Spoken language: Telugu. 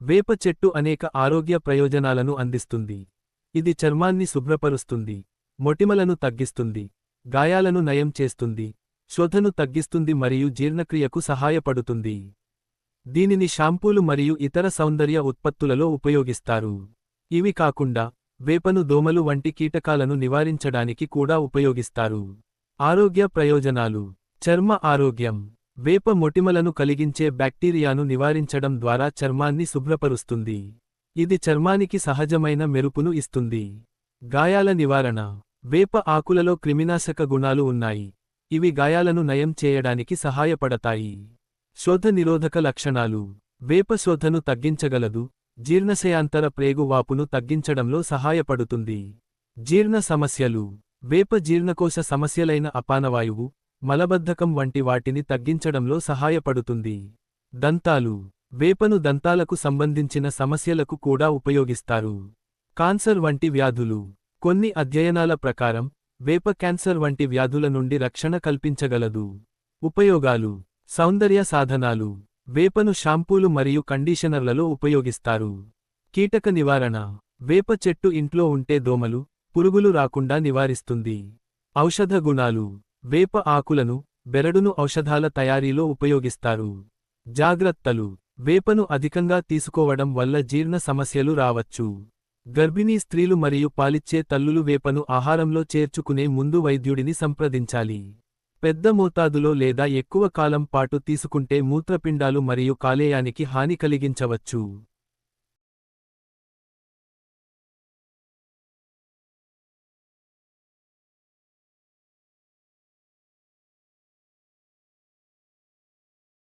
వేప చెట్టు అనేక ఆరోగ్య ప్రయోజనాలను అందిస్తుంది. ఇది చర్మాన్ని శుభ్రపరుస్తుంది, మొటిమలను తగ్గిస్తుంది, గాయాలను నయం చేస్తుంది, శోథను తగ్గిస్తుంది మరియు జీర్ణక్రియకు సహాయపడుతుంది. దీనిని షాంపూలు మరియు ఇతర సౌందర్య ఉత్పత్తులలో ఉపయోగిస్తారు. ఇవి కాకుండా వేపను దోమలు వంటి కీటకాలను నివారించడానికి కూడా ఉపయోగిస్తారు. ఆరోగ్య ప్రయోజనాలు: చర్మ ఆరోగ్యం. వేప మొటిమలను కలిగించే బ్యాక్టీరియాను నివారించడం ద్వారా చర్మాన్ని శుభ్రపరుస్తుంది. ఇది చర్మానికి సహజమైన మెరుపును ఇస్తుంది. గాయాల నివారణ. వేప ఆకులలో క్రిమినాశక గుణాలు ఉన్నాయి. ఇవి గాయాలను నయం చేయడానికి సహాయపడతాయి. శోథ నిరోధక లక్షణాలు. వేప శోథను తగ్గించగలదు, జీర్ణశయాంతర ప్రేగు వాపును తగ్గించడంలో సహాయపడుతుంది. జీర్ణ సమస్యలు. వేప జీర్ణకోశ సమస్యలైన అపానవాయువు, మలబద్ధకం వంటి వాటిని తగ్గించడంలో సహాయపడుతుంది. దంతాలు. వేపను దంతాలకు సంబంధించిన సమస్యలకు కూడా ఉపయోగిస్తారు. కాన్సర్ వంటి వ్యాధులు. కొన్ని అధ్యయనాల ప్రకారం వేప క్యాన్సర్ వంటి వ్యాధుల నుండి రక్షణ కల్పించగలదు. ఉపయోగాలు. సౌందర్య సాధనాలు. వేపను షాంపూలు మరియు కండీషనర్లలో ఉపయోగిస్తారు. కీటక నివారణ. వేప చెట్టు ఇంట్లో ఉంటే దోమలు, పురుగులు రాకుండా నివారిస్తుంది. ఔషధ గుణాలు. వేప ఆకులను, బెరడును ఔషధాల తయారీలో ఉపయోగిస్తారు. జాగ్రత్తలు. వేపను అధికంగా తీసుకోవడం వల్ల జీర్ణ సమస్యలు రావచ్చు. గర్భిణీ స్త్రీలు మరియు పాలిచ్చే తల్లులు వేపను ఆహారంలో చేర్చుకునే ముందు వైద్యుడిని సంప్రదించాలి. పెద్ద మోతాదులో లేదా ఎక్కువ కాలం పాటు తీసుకుంటే మూత్రపిండాలు మరియు కాలేయానికి హాని కలిగించవచ్చు.